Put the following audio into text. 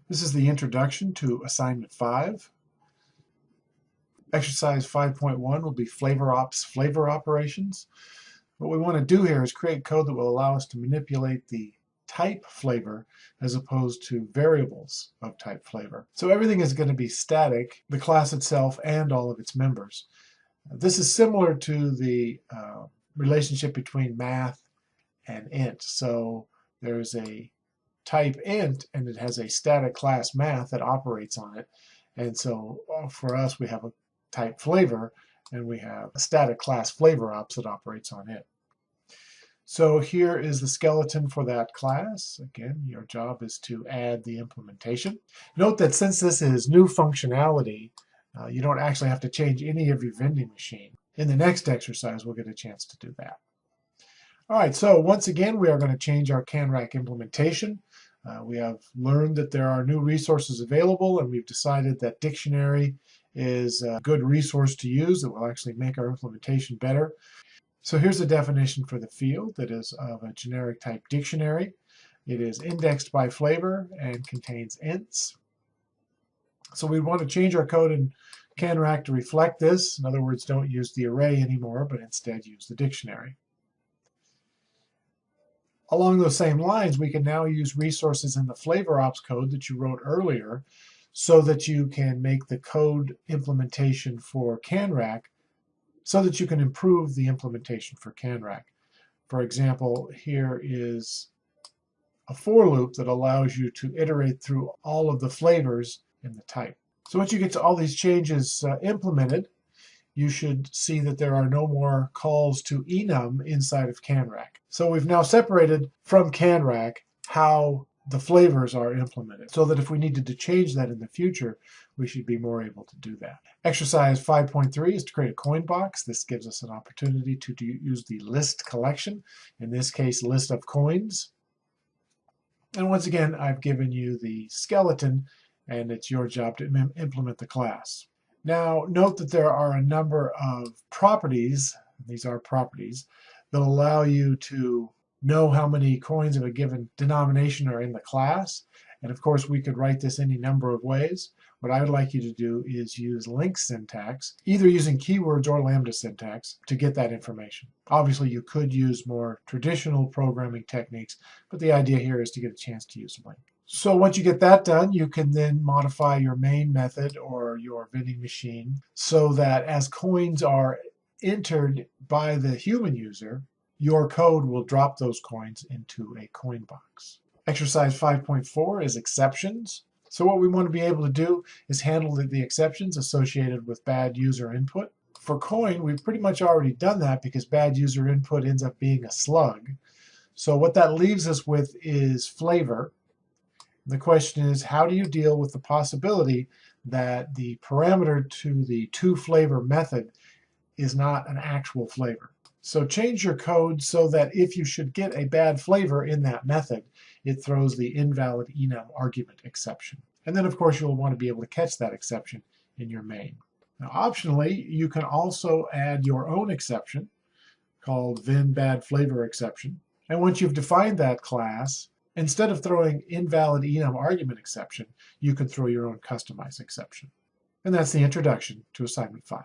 This is the introduction to Assignment 5. Exercise 5.1 will be flavor ops, flavor operations. What we want to do here is create code that will allow us to manipulate the type flavor as opposed to variables of type flavor. So everything is going to be static, the class itself and all of its members. This is similar to the relationship between math and int. So there's a type int and it has a static class math that operates on it. And so for us, we have a type flavor and we have a static class flavor ops that operates on it. So here is the skeleton for that class. Again, your job is to add the implementation. Note that since this is new functionality, you don't actually have to change any of your vending machine. In the next exercise, we'll get a chance to do that. All right, so once again, we are going to change our CanRack implementation. We have learned that there are new resources available, and we've decided that dictionary is a good resource to use that will actually make our implementation better. So here's the definition for the field that is of a generic type dictionary. It is indexed by flavor and contains ints. So we want to change our code in CanRack to reflect this. In other words, don't use the array anymore, but instead use the dictionary. Along those same lines, we can now use resources in the flavor ops code that you wrote earlier so that you can make the code implementation for CanRack so that you can improve the implementation for CanRack. For example, here is a for loop that allows you to iterate through all of the flavors in the type. So once you get to all these changes implemented, you should see that there are no more calls to enum inside of CanRack. So we've now separated from CanRack how the flavors are implemented, so that if we needed to change that in the future, we should be more able to do that. Exercise 5.3 is to create a coin box. This gives us an opportunity to use the list collection, in this case, list of coins. And once again, I've given you the skeleton, and it's your job to implement the class. Now, note that there are a number of properties, these are properties, that allow you to know how many coins of a given denomination are in the class. And of course, we could write this any number of ways. What I would like you to do is use link syntax, either using keywords or lambda syntax, to get that information. Obviously, you could use more traditional programming techniques, but the idea here is to get a chance to use link. So once you get that done, you can then modify your main method or your vending machine so that as coins are entered by the human user, your code will drop those coins into a coin box. Exercise 5.4 is exceptions. So what we want to be able to do is handle the exceptions associated with bad user input. For coin, we've pretty much already done that because bad user input ends up being a slug. So what that leaves us with is flavor. The question is, how do you deal with the possibility that the parameter to the toFlavor method is not an actual flavor? So change your code so that if you should get a bad flavor in that method, it throws the invalid enum argument exception. And then, of course, you'll want to be able to catch that exception in your main. Now, optionally, you can also add your own exception called VenBadFlavorException. And once you've defined that class, instead of throwing invalid enum argument exception, you can throw your own customized exception. And that's the introduction to Assignment 5.